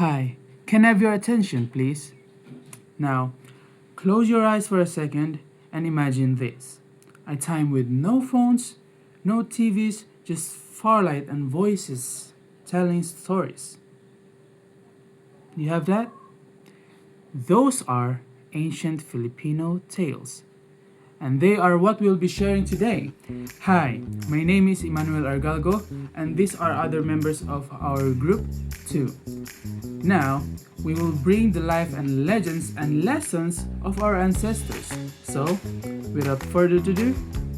Hi, can I have your attention, please? Now, close your eyes for a second and imagine this a time with no phones, no TVs, just firelight and voices telling stories. You have that? Those are ancient Filipino tales, and they are what we'll be sharing today. Hi, my name is Emmanuel Argalgo, and these are other members of our group too. Now, we will bring the life and legends and lessons of our ancestors. So, without further ado,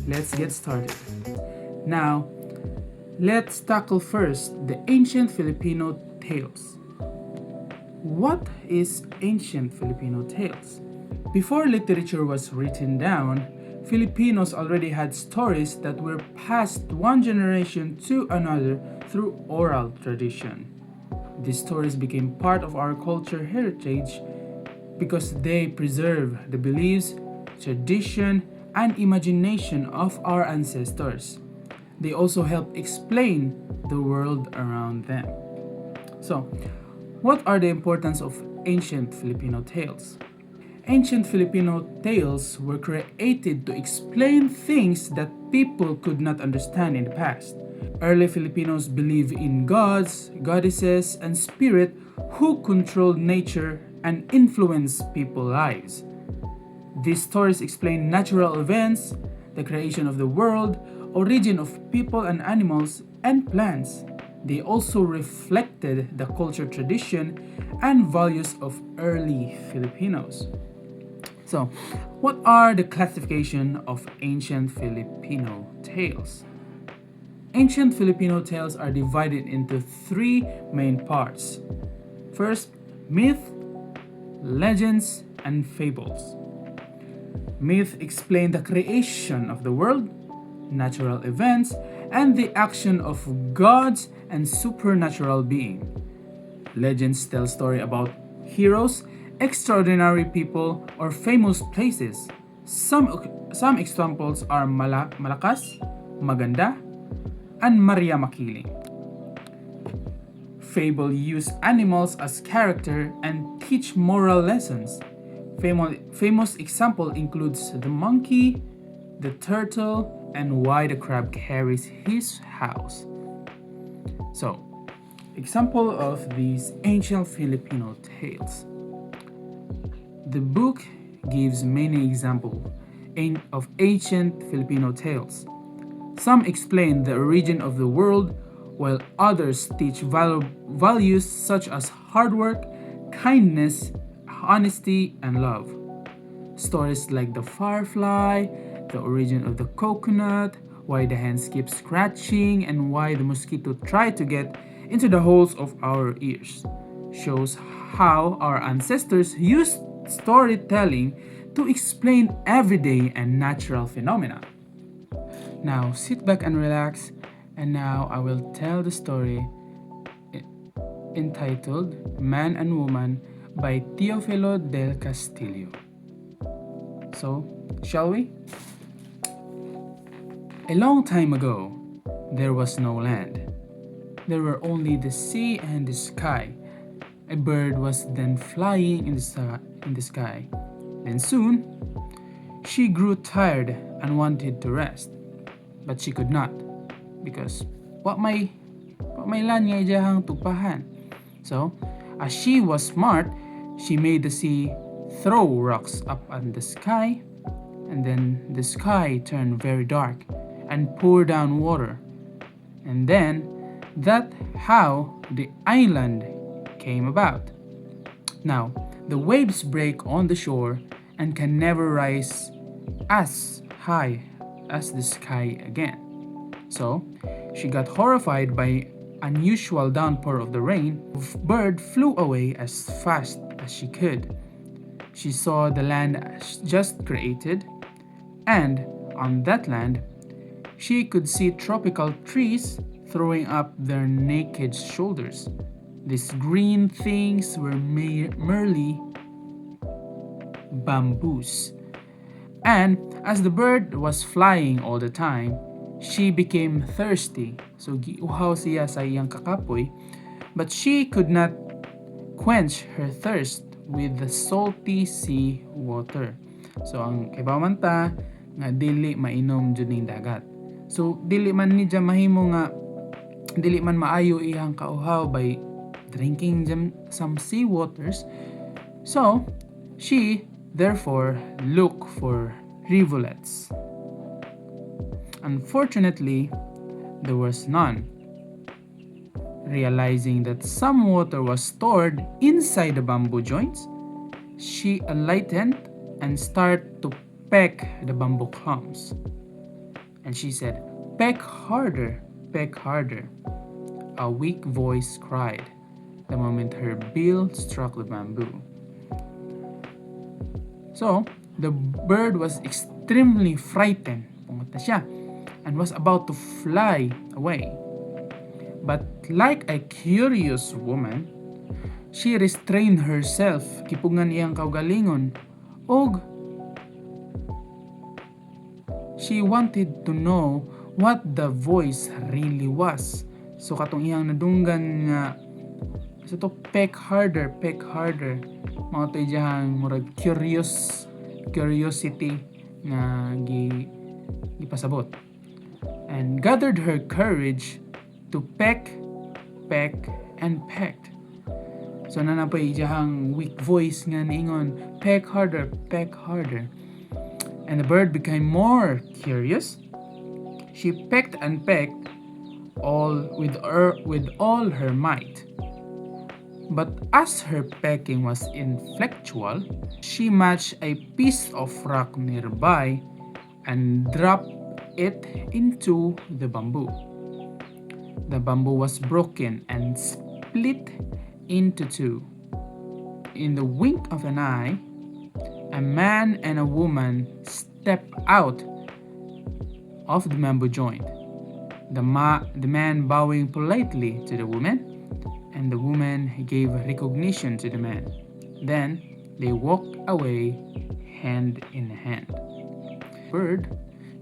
let's get started. Now, let's tackle first the ancient Filipino tales. What is ancient Filipino tales? Before literature was written down, Filipinos already had stories that were passed one generation to another through oral tradition. These stories became part of our culture heritage because they preserve the beliefs, tradition, and imagination of our ancestors. They also help explain the world around them. So, what are the importance of ancient Filipino tales? Ancient Filipino tales were created to explain things that people could not understand in the past. Early Filipinos believed in gods, goddesses, and spirit who controlled nature and influenced people's lives. These stories explain natural events, the creation of the world, origin of people and animals, and plants. They also reflected the culture, tradition, and values of early Filipinos. So, what are the classification of ancient Filipino tales? Ancient Filipino tales are divided into three main parts. First, myth, legends, and fables. Myth explain the creation of the world, natural events, and the action of gods and supernatural beings. Legends tell story about heroes, extraordinary people, or famous places. Some examples are Malakas, Maganda, and Maria Makiling. Fable use animals as character and teach moral lessons. Famous example includes the monkey, the turtle, and why the crab carries his house. So, example of these ancient Filipino tales. The book gives many examples of ancient Filipino tales. Some explain the origin of the world, while others teach values such as hard work, kindness, honesty, and love. Stories like the firefly, the origin of the coconut, why the hands keep scratching, and why the mosquito try to get into the holes of our ears shows how our ancestors used storytelling to explain everyday and natural phenomena. Now sit back and relax, and now I will tell the story entitled Man and Woman by Teofilo del Castillo. So, shall we? A long time ago, there was no land. There were only the sea and the sky. A bird was then flying in the sky. Then soon, she grew tired and wanted to rest. But she could not, because what may lan nga ijahang tupahan. So, as she was smart, she made the sea throw rocks up in the sky, and then the sky turned very dark and poured down water. And then that's how the island came about. Now, the waves break on the shore and can never rise as high as the sky again. So, she got horrified by unusual downpour of the rain. The bird flew away as fast as she could. She saw the land just created, and on that land, she could see tropical trees throwing up their naked shoulders. These green things were merely bamboos. And as the bird was flying all the time, she became thirsty. So giuhaw siya sa iyang kakapoy, but she could not quench her thirst with the salty sea water. So ang kibaman ta nga dili mainom jud ning dagat. So dili man ni dya mahimo nga dili man maayo iyang kauhaw by drinking some sea waters. So she therefore looked for rivulets. Unfortunately, there was none. Realizing that some water was stored inside the bamboo joints, she alighted and started to peck the bamboo clumps. And she said, "Peck harder, peck harder." A weak voice cried the moment her bill struck the bamboo. So, the bird was extremely frightened, pungot na siya, and was about to fly away. But like a curious woman, she restrained herself, kipungan iyang kaugalingon, og she wanted to know what the voice really was. So katong iyang nadunggan nga so to peck harder, mga to iyang murag curiosity nga gipasabot, and gathered her courage to peck, and pecked. So nanapay iyang weak voice nga niingon, peck harder, and the bird became more curious. She pecked and pecked with all her might. But as her pecking was ineffectual, she matched a piece of rock nearby and dropped it into the bamboo. The bamboo was broken and split into two. In the wink of an eye, a man and a woman stepped out of the bamboo joint. The man bowing politely to the woman, and the woman gave recognition to the man. Then they walked away hand in hand. Bird,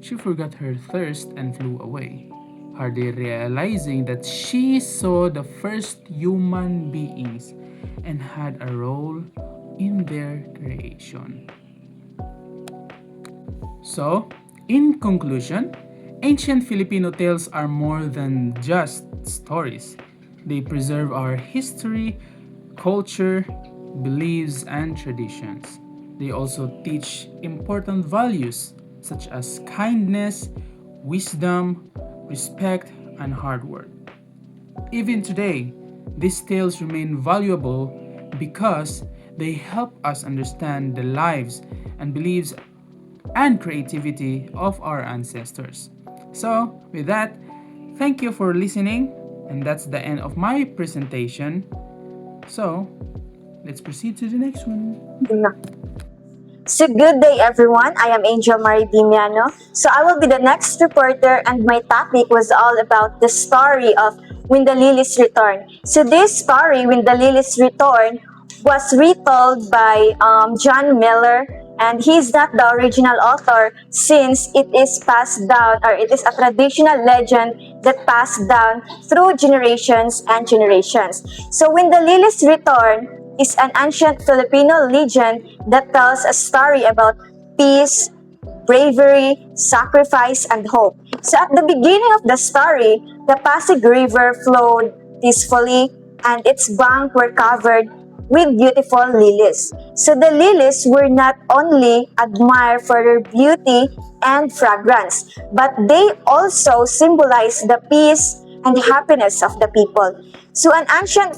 she forgot her thirst and flew away, hardly realizing that she saw the first human beings and had a role in their creation. So, in conclusion, Ancient Filipino tales are more than just stories. They preserve our history, culture, beliefs, and traditions. They also teach important values such as kindness, wisdom, respect, and hard work. Even today, these tales remain valuable because they help us understand the lives and beliefs and creativity of our ancestors. So, with that, thank you for listening, and that's the end of my presentation. So, let's proceed to the next one. So good day everyone, I am Angel Maridimiano. So I will be the next reporter and my topic was all about the story of When the Lilies Return. So this story, When the Lilies Return, was retold by John Miller, and he's not the original author since it is passed down, or it is a traditional legend that passed down through generations and generations. So When the Lilies Return is an ancient Filipino legend that tells a story about peace, bravery, sacrifice, and hope. So at the beginning of the story, the Pasig River flowed peacefully and its banks were covered with beautiful lilies. So the lilies were not only admired for their beauty and fragrance, but they also symbolize the peace and happiness of the people. So an ancient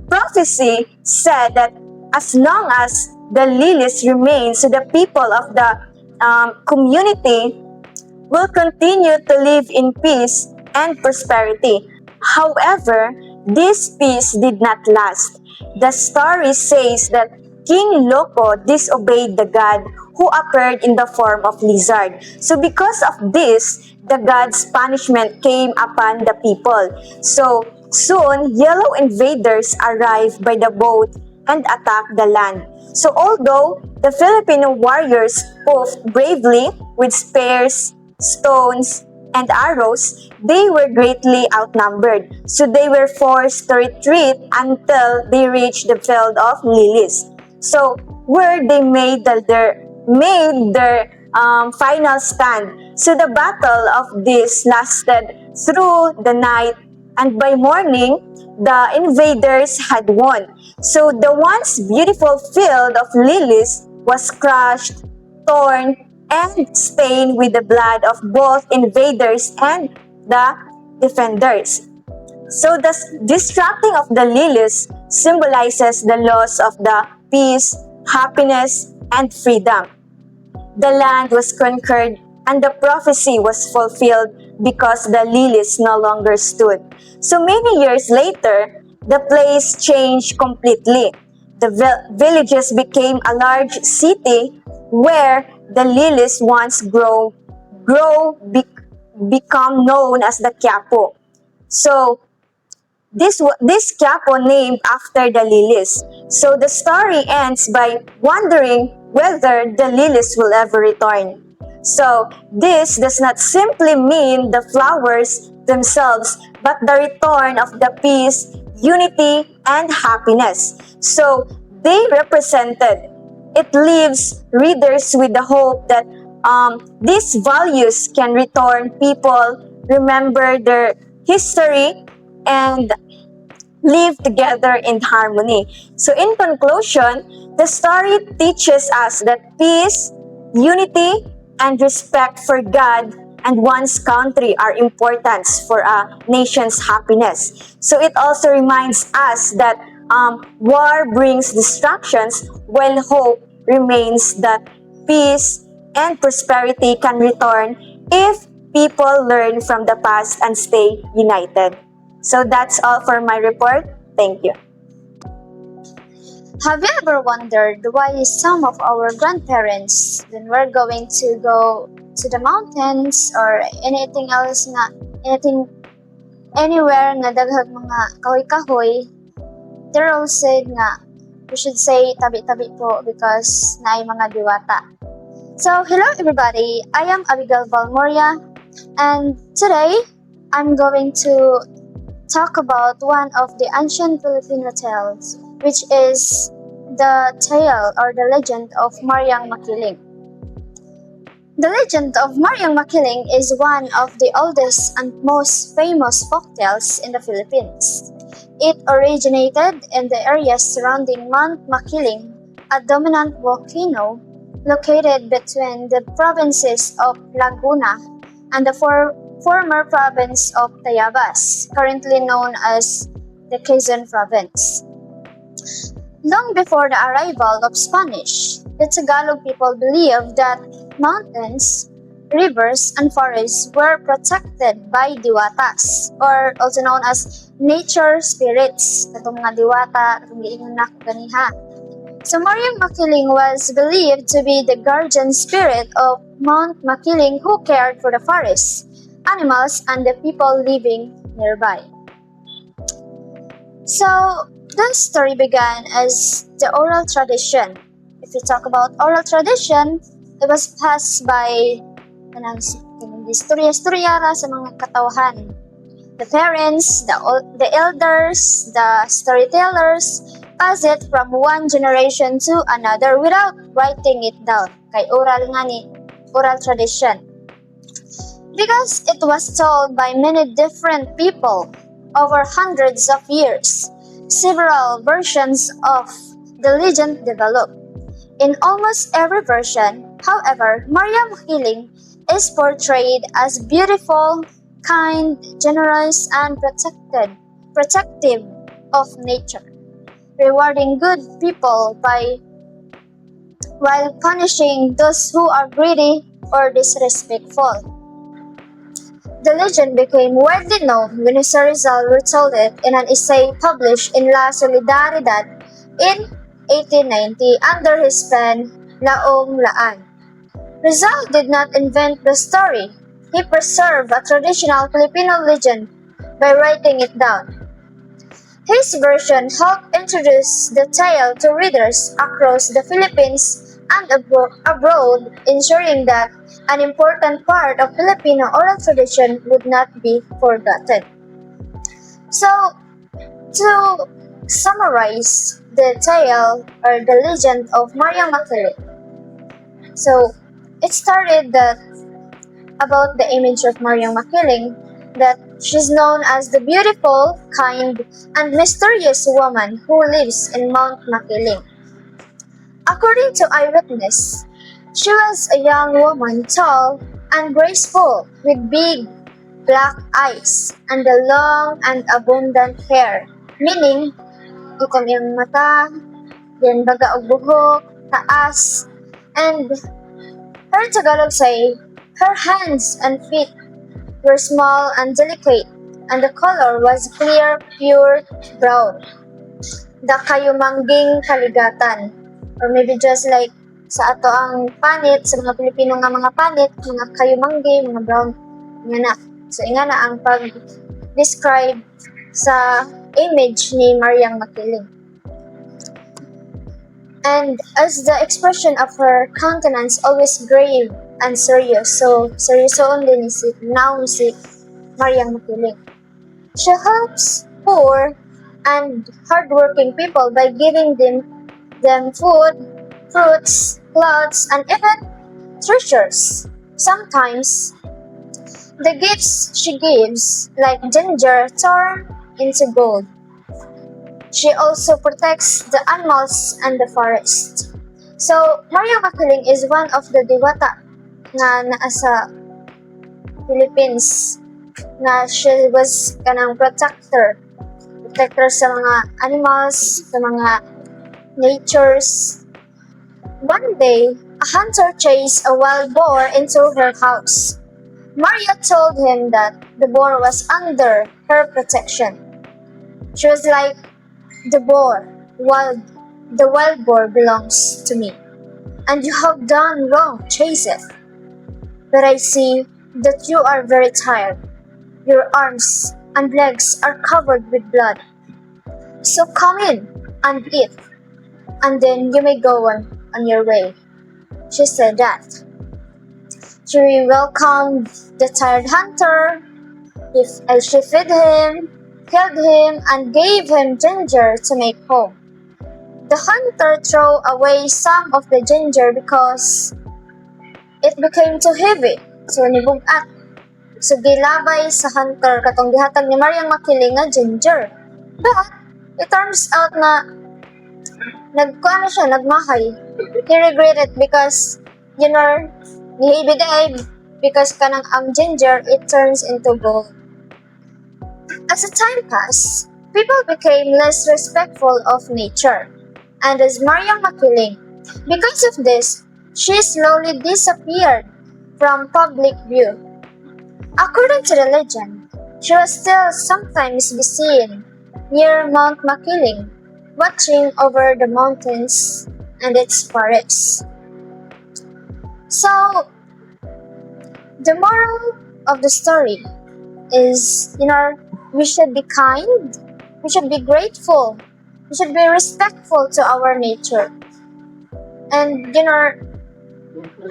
prophecy said that as long as the lilies remain, so the people of the community will continue to live in peace and prosperity. However, this peace did not last. The story says that King Loco disobeyed the god who appeared in the form of lizard. So because of this, the god's punishment came upon the people. So soon, yellow invaders arrived by the boat and attacked the land. So although the Filipino warriors fought bravely with spears, stones, and arrows, they were greatly outnumbered. So they were forced to retreat until they reached the field of lilies. So where they made their final stand. So the battle of this lasted through the night, and by morning, the invaders had won. So the once beautiful field of lilies was crushed, torn, and stained with the blood of both invaders and the defenders. So the distracting of the lilies symbolizes the loss of the peace, happiness, and freedom. The land was conquered and the prophecy was fulfilled because the lilies no longer stood. So many years later, the place changed completely. The villages became a large city where the lilies once become known as the Quiapo. So this Quiapo named after the lilies. So the story ends by wondering whether the lilies will ever return. So this does not simply mean the flowers themselves, but the return of the peace, unity, and happiness. So they represented. It leaves readers with the hope that these values can return people, remember their history, and live together in harmony. So, in conclusion, the story teaches us that peace, unity, and respect for God and one's country are important for a nation's happiness. So, it also reminds us that war brings distractions while hope remains, that peace and prosperity can return if people learn from the past and stay united. So that's all for my report. Thank you. Have you ever wondered why some of our grandparents, when we're going to go to the mountains or anything anywhere na daghang mga kahoy-kahoy, they're all said nga we should say tabi-tabi po because naay mga diwata. So hello everybody, I am Abigail Valmoria, and today I'm going to talk about one of the ancient Filipino tales, which is the tale or the legend of Mariang Makiling. The legend of Mariang Makiling is one of the oldest and most famous folktales in the Philippines. It originated in the area surrounding Mount Makiling, a dominant volcano located between the provinces of Laguna and the former province of Tayabas, currently known as the Quezon Province. Long before the arrival of Spanish, the Tagalog people believed that mountains, rivers, and forests were protected by diwatas, or also known as nature spirits, katong mga diwata, katong giingon ganiha. So Mariang Makiling was believed to be the guardian spirit of Mount Makiling who cared for the forests, animals, and the people living nearby. So the story began as the oral tradition. If we talk about oral tradition, it was passed by istorya-istorya sa mga katawhan. The parents, the elders, the storytellers pass it from one generation to another without writing it down. Kay oral nga ni, oral tradition. Because it was told by many different people over hundreds of years, several versions of the legend developed. In almost every version, however, Mariang Makiling is portrayed as beautiful, kind, generous, and protective of nature, rewarding good people while punishing those who are greedy or disrespectful. The legend became widely known when Jose Rizal retold it in an essay published in La Solidaridad in 1890 under his pen Laong Laan. Rizal did not invent the story. He preserved a traditional Filipino legend by writing it down. His version helped introduce the tale to readers across the Philippines and abroad, ensuring that an important part of Filipino oral tradition would not be forgotten. So, to summarize the tale or the legend of Maria Makiling, so it started that about the image of Maria Makiling, that she's known as the beautiful, kind, and mysterious woman who lives in Mount Makiling. According to eyewitness, she was a young woman, tall and graceful, with big black eyes and a long and abundant hair, meaning itom yung mata, then baga og buhok, taas, and her Tagalog say, her hands and feet were small and delicate, and the color was clear, pure brown. The kayumangging kaligatan, or maybe just like sa ato ang panit, sa mga Pilipino nga mga panit, mga kayumanggi, mga brown, nga na. So, nga na ang pag-describe sa image ni Mariang Makiling. And as the expression of her countenance always grave and serious, so seryosoon din si Mariang Makiling. She helps poor and hardworking people by giving them food, fruits, clothes, and even treasures. Sometimes, the gifts she gives, like ginger, turn into gold. She also protects the animals and the forest. So, Maria Makiling is one of the diwata na naa sa Philippines, na she was kanang protector sa mga animals, sa mga natures. One day, a hunter chased a wild boar into her house. Maria told him that the boar was under her protection. She was like, the wild boar belongs to me, and you have done wrong, chase it. But I see that you are very tired. Your arms and legs are covered with blood. So come in and eat, and then you may go on your way. She said that. She welcomed the tired hunter. She fed him, killed him, and gave him ginger to make home. The hunter threw away some of the ginger because it became too heavy. So nibugat. So gilabay sa hunter katong gihatag ni Mariang Makiling nga ginger. But it turns out na nagmahay. He regretted because nihibiday because kanang ang ginger it turns into gold. As the time passed, people became less respectful of nature, and as Mariang Makiling, because of this, she slowly disappeared from public view. According to the legend, she was still sometimes be seen near Mount Makiling, watching over the mountains and its forests. So, the moral of the story is, we should be kind, we should be grateful, we should be respectful to our nature. And,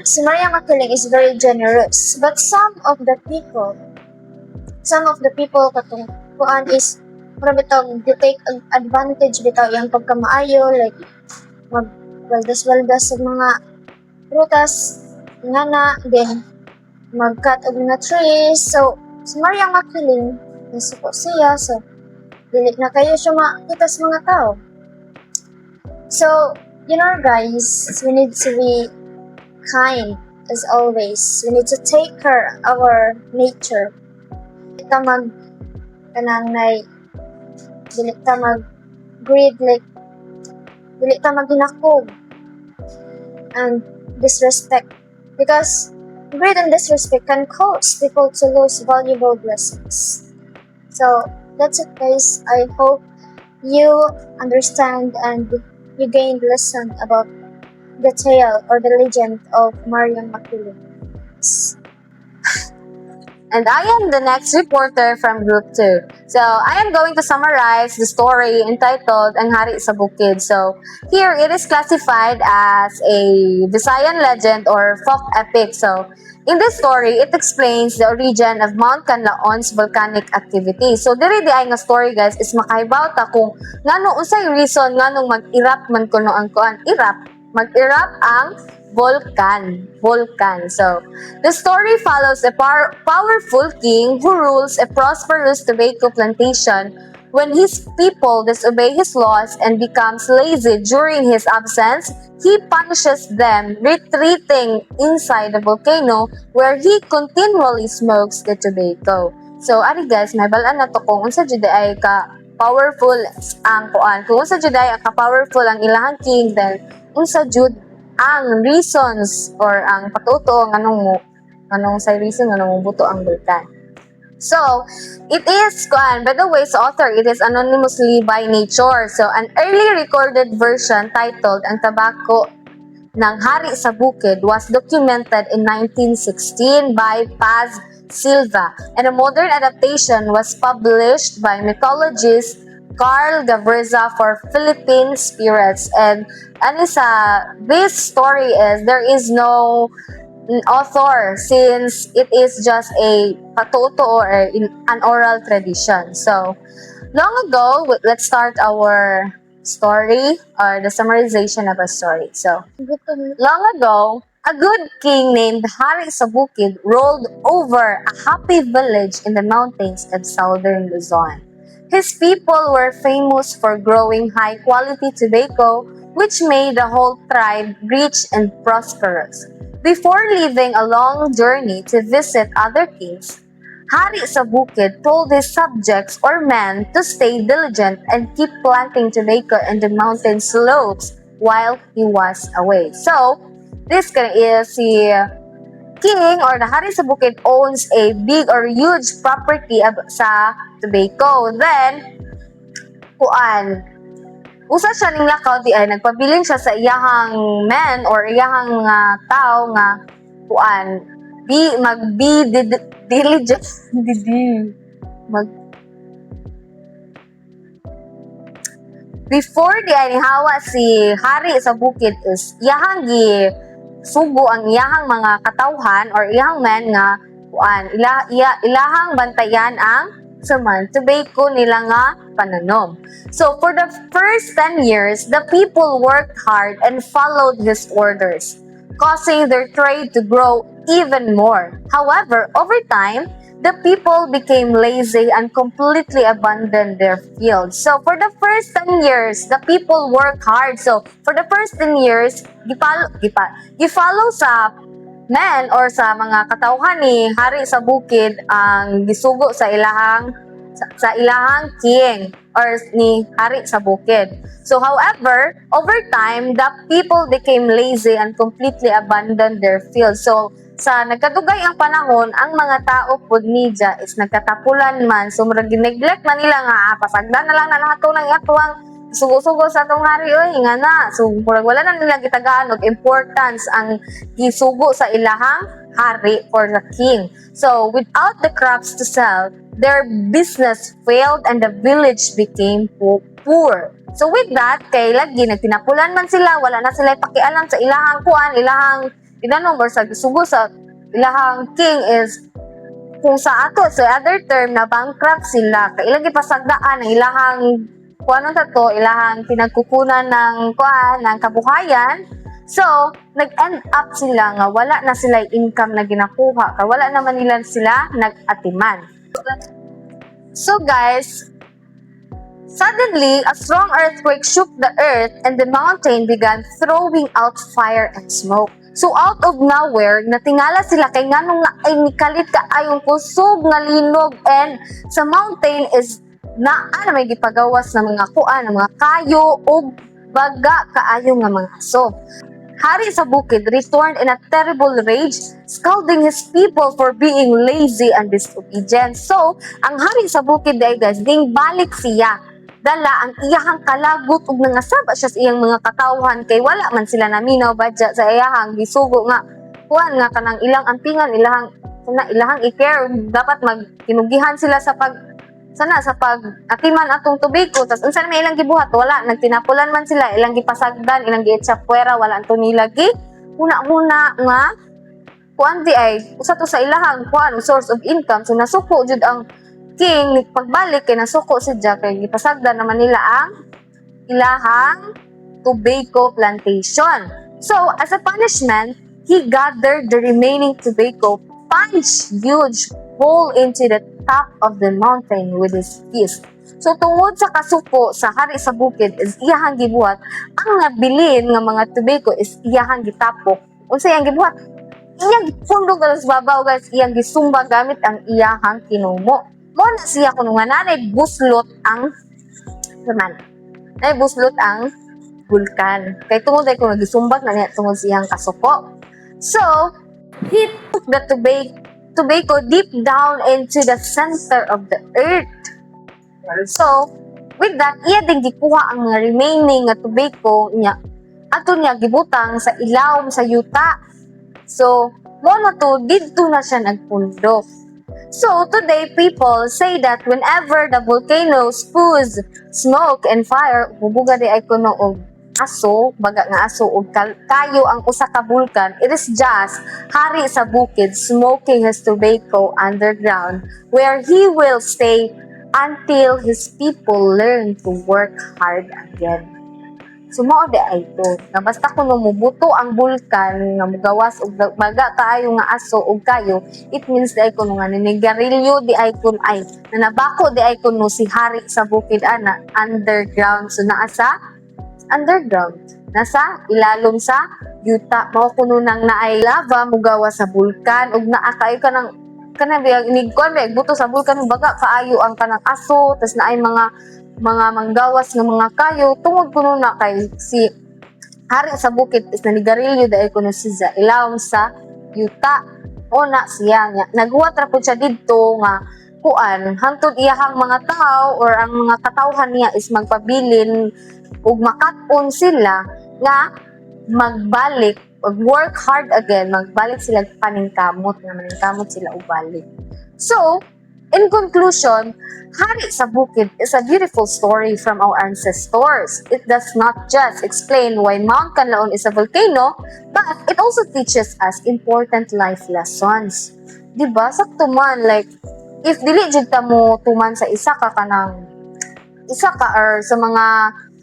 si Maria Makiling is very generous, but some of the people katong kuan is they take advantage bitaw yung pagkamaayo, like magwaldas-waldas sa mga prutas, ngana, then mag-cut og mga trees. So, si Mariang Makiling, nasuko siya, so dili na kayo siya makita sa mga tao. So, guys, we need to be kind as always. We need to take care of our nature. Dili ta mag-greed, like, dili ta maghinakog and disrespect. Because greed and disrespect can cause people to lose valuable blessings. So, that's it, guys. I hope you understand and you gained lesson about the tale or the legend of Mariang Makiling. and I am the next reporter from Group 2. So, I am going to summarize the story entitled Ang Hari sa Bukid. So, here it is classified as a Visayan legend or folk epic. So, in this story, it explains the origin of Mount Canlaon's volcanic activity. So, diri di ay nga story guys is makahibaw ta kung ngano unsay reason nganong mag-erupt man kuno ang kuan mag-erupt ang volcan. So, the story follows a powerful king who rules a prosperous tobacco plantation. When his people disobey his laws and becomes lazy during his absence, he punishes them, retreating inside the volcano where he continually smokes the tobacco. So, ari guys, may balaan na to kung unsa jud ay ka powerful ang kuan. Kung unsa jud ay ka powerful ang ilahang king, then unsa jud ang reasons or ang patuto nganong say reason nganong buto ang bulkan. So, it is, by the way, sa author, it is anonymously by nature. So, an early recorded version titled Ang Tabako ng Hari sa Bukid was documented in 1916 by Paz Silva, and a modern adaptation was published by mythologist Carl Gavarza for Philippine Spirits. And this story is, there is no author since it is just a patuto or an oral tradition. So, long ago, let's start our story or the summarization of a story. So, long ago, a good king named Hari sa Bukid ruled over a happy village in the mountains of southern Luzon. His people were famous for growing high-quality tobacco, which made the whole tribe rich and prosperous. Before leaving a long journey to visit other kings, Hari sa Bukid told his subjects or men to stay diligent and keep planting tobacco in the mountain slopes while he was away. So, this is the king or the Hari sa Bukid owns a big or huge property sa tobacco. Then, usa siya ning lakaw di ay nagpabilin siya sa iyahang men or iyahang mga tao nga diligent before di ay hawa si Hari sa Bukid is iyahang sugo ang iyahang mga katawhan or iyahang men nga ilahang bantayan ang saman tobacco nila nga pananom. So for the first 10 years, the people worked hard and followed his orders, causing their trade to grow even more. However, over time, the people became lazy and completely abandoned their fields. So for the first 10 years, the people worked hard. So for the first 10 years, gifallow sa men or sa mga katawhan ni Hari sa Bukid ang gisugo sa ilahang king or ni Hari sa Bukid. So however, over time, the people became lazy and completely abandoned their fields. So sa nagkadugay ang panahon, ang mga tao pod media is nagkatapulan man, so murag gineglect na nila nga pasagdan na lang na nato ng atuang sugo-sugo sa atong hari nga na. So murag wala na nila gitagaan og importance ang gisugo sa ilahang hari or the king. So without the crops to sell, their business failed and the village became poor. So with that, kay lagi nagtinapulan man sila, wala na sila pakialam sa ilahang tinanong or sa gisugo sa ilahang king is kung sa ato sa other term na bankrupt sila, kay ilang gipasagdaan ang ilahang ilahang pinagkukunan ng kabuhayan. So, nag-end up sila nga wala na sila income na ginakuha, kaya wala naman nila sila nag-atiman. So guys, suddenly, a strong earthquake shook the earth and the mountain began throwing out fire and smoke. So out of nowhere, natingala sila kay nganong nga ay nikalit ka ayong kusog nga linog, and sa mountain is may gipagawas na mga mga kayo o baga kaayo nga mga aso. Hari sa Bukid returned in a terrible rage, scolding his people for being lazy and disobedient. So, ang Hari sa Bukid ay guys, ding balik siya. Dala ang iyahang kalagot ug nangasaba siya sa iyang mga katawhan kay wala man sila naminaw badya sa iyahang gisugo nga kanang ilang ampingan, ilang sana ilahang i-care, dapat magkinugihan sila sa pag-atiman atong tubig ko. Tapos unsa may ilang gibuhat, wala, nagtinapulan man sila, ilang gipasagdan, ilang gietsapwera, wala anto nilagi. Muna nga, kuan di ay, usa to sa ilahang kuan, source of income. So nasuko jud ang king, pagbalik kay nasuko si Jack, kay gipasagdan naman nila ang ilahang tobacco plantation. So, as a punishment, he gathered the remaining tobacco, punched huge hole into the top of the mountain with his fist. So, tungod sa kasuko sa hari sa bukid is iyahang gibuhat, ang nabilin nga mga tobacco is iyahang gitapok. Unsa iyang gibuhat? Iyang gipundog sa babaw, guys, iyang gisumba gamit ang iyahang kinumo. Mo na siya kuno nga nanay buslot ang bulkan. Kay tungod ay kung nagisumbag na niya tungod siyang kasuko. So, he took the tobacco deep down into the center of the earth. So, with that, iya din gikuha ang mga remaining nga tobacco niya. Ato niya gibutang sa ilawom sa yuta. So, mo na to, dito na siya nagpundok. So, today, people say that whenever the volcano spews smoke and fire, bubuga di ay kuno og aso, baga nga aso, og kayo ang usa ka bulkan, it is just hari sa bukid smoking his tobacco underground, where he will stay until his people learn to work hard again. So, mao di ay to. Nga basta kuno mubuto ang bulkan, nga mugawas og baga kaayo nga aso og kayo, it means di ay kuno nga ninigarilyo, di ay kun ay nanabako, di ay kuno si hari sa bukid ana underground. So, naa sa underground, nasa ilalom sa yuta, mao kuno nang naay lava mugawas sa bulkan og naa kayo kanang biag inigkon biag buto sa bulkan baga kaayo ang kanang aso, tas naay mga manggawas ng mga kayo tungod kuno na kay si hari sa bukid is nanigarilyo dahil kuno siya ilawom sa yuta o na siya nga naghuwat ra pud siya didto nga kuan hangtod iyahang mga tao or ang mga katawhan niya is magpabilin ug makat-on sila nga magbalik ug work hard again, magbalik sila paningkamot nga maningkamot sila ug balik. So, in conclusion, Hari sa Bukid is a beautiful story from our ancestors. It does not just explain why Mount Canlaon is a volcano, but it also teaches us important life lessons. Diba? Sakto man, like, if dili jud ta mo tuman sa isa ka or sa mga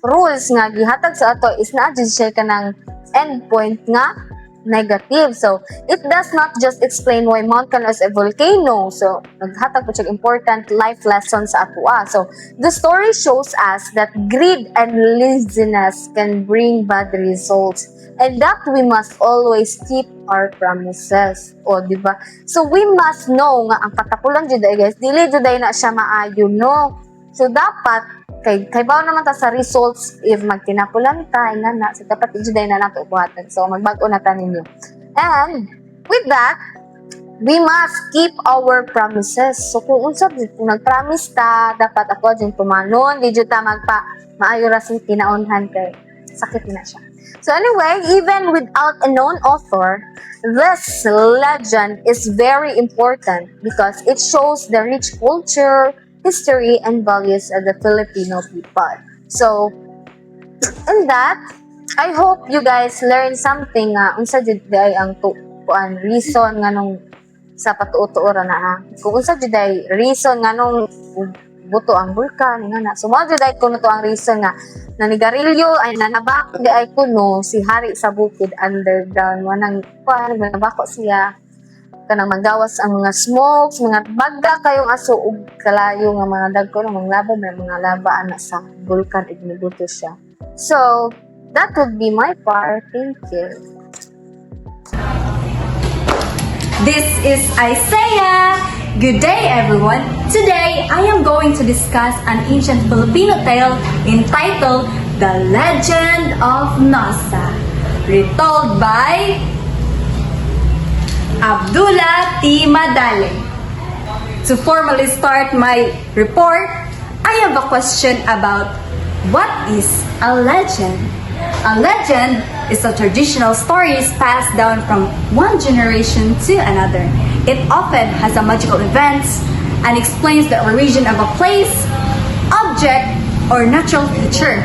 rules nga gihatag sa ato is naa jud siya kanang endpoint nga negative. So, it does not just explain why Mount Canlaon is a volcano. So, naghatag po siya important life lessons sa atua. So, the story shows us that greed and laziness can bring bad results and that we must always keep our promises. O, di ba? So, we must know nga ang katapulan jud guys, dili jud na siya maayo, no? So, dapat kay bawo naman ta sa results if magtinapulan ka na so dapat ijuday na nato buhatan. So magbag-o na ta ninyo. And with that, we must keep our promises. So kung nag-promise ta, dapat ako din tumanon, di jud ta maayo ra sing tinaunhan kay sakit na siya. So anyway, even without a known author, this legend is very important because it shows the rich culture, history, and values of the Filipino people. So, in that, I hope you guys learn something unsa jud ay ang reason nga nung sa patuo-tuora na kung unsa jud ay reason nga nung buto ang bulkan nga na. So, mao jud ay kuno to ang reason nga nanigarilyo ay nanabako di ay kuno si hari sa bukid underground wanang nanabako siya kanang magawas ang mga smokes, mga bagga kayong aso ug kalayo nga mga dagko ng mga labo, may mga lava ana sa bulkan ug nibuto siya. So, that would be my part. Thank you. This is Isaiah. Good day, everyone. Today, I am going to discuss an ancient Filipino tale entitled The Legend of Nosa, retold by Abdullah T. Madale. To formally start my report, I have a question about what is a legend? A legend is a traditional stories passed down from one generation to another. It often has a magical events and explains the origin of a place, object, or natural feature.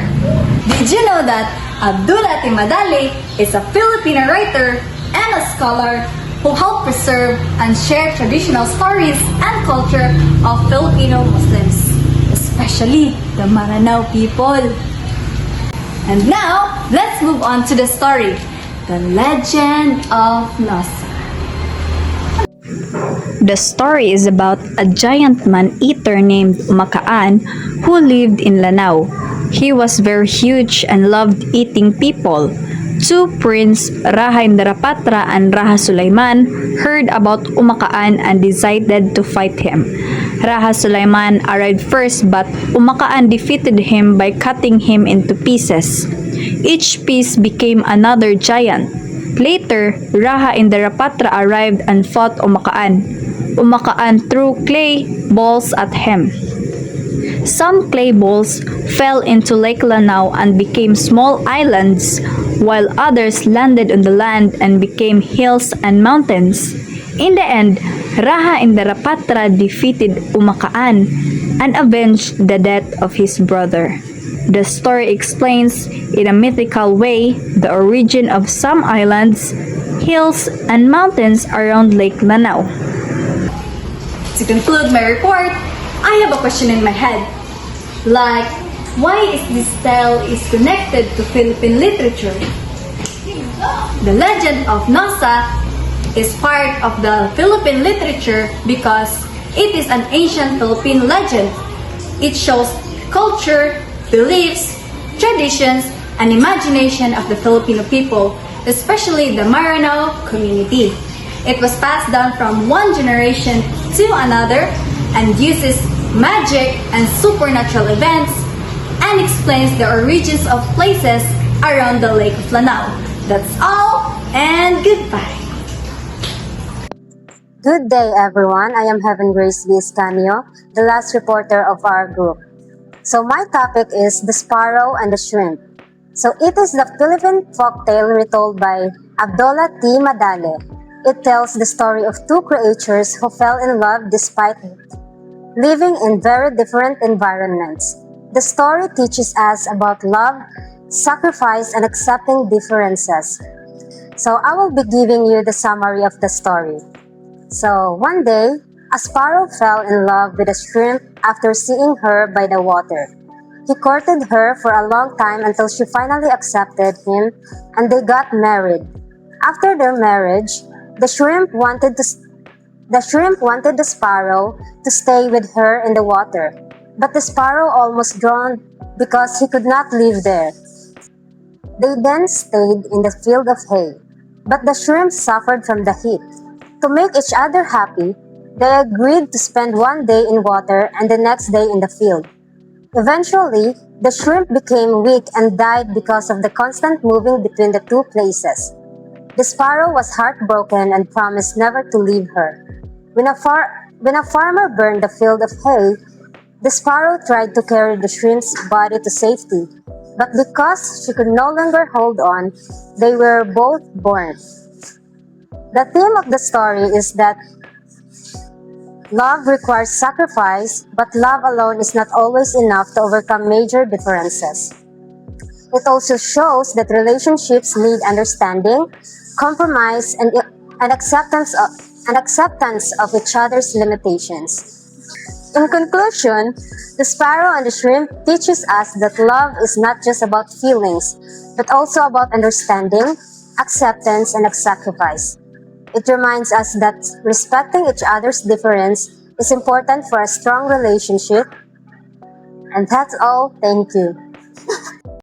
Did you know that Abdullah Timadali is a Filipino writer and a scholar who helped preserve and share traditional stories and culture of Filipino Muslims, especially the Maranao people? And now, let's move on to the story, The Legend of Nosa. The story is about a giant man-eater named Umakaan who lived in Lanao. He was very huge and loved eating people. Two princes, Raha Indarapatra and Raha Sulaiman, heard about Umakaan and decided to fight him. Raha Sulaiman arrived first, but Umakaan defeated him by cutting him into pieces. Each piece became another giant. Later, Raha Indarapatra arrived and fought Umakaan. Umakaan threw clay balls at him. Some clay balls fell into Lake Lanao and became small islands, while others landed on the land and became hills and mountains. In the end, Raha Indarapatra defeated Umakaan and avenged the death of his brother. The story explains in a mythical way the origin of some islands, hills, and mountains around Lake Lanao. To conclude my report, I have a question in my head. Like, why is this tale is connected to Philippine literature? The legend of Nosa is part of the Philippine literature because it is an ancient Philippine legend. It shows culture, beliefs, traditions, and imagination of the Filipino people, especially the Maranao community. It was passed down from one generation to another and uses magic and supernatural events and explains the origins of places around the Lake of Lanao. That's all, and goodbye. Good day, everyone. I am Heaven Grace Vizcanio, the last reporter of our group. So my topic is The Sparrow and the Shrimp. So it is the Philippine folktale retold by Abdullah T. Madale. It tells the story of two creatures who fell in love despite living in very different environments. The story teaches us about love, sacrifice, and accepting differences. So I will be giving you the summary of the story. So one day, a sparrow fell in love with a shrimp after seeing her by the water. He courted her for a long time until she finally accepted him and they got married. After their marriage, the shrimp wanted the sparrow to stay with her in the water, but the sparrow almost drowned because he could not live there. They then stayed in the field of hay, but the shrimp suffered from the heat. To make each other happy, they agreed to spend one day in water and the next day in the field. Eventually, the shrimp became weak and died because of the constant moving between the two places. The sparrow was heartbroken and promised never to leave her. When a farmer burned the field of hay, the sparrow tried to carry the shrimp's body to safety, but because she could no longer hold on, they were both burned. The theme of the story is that love requires sacrifice, but love alone is not always enough to overcome major differences. It also shows that relationships need understanding, compromise, and acceptance of each other's limitations. In conclusion, the sparrow and the shrimp teaches us that love is not just about feelings, but also about understanding, acceptance, and sacrifice. It reminds us that respecting each other's difference is important for a strong relationship. And that's all. Thank you.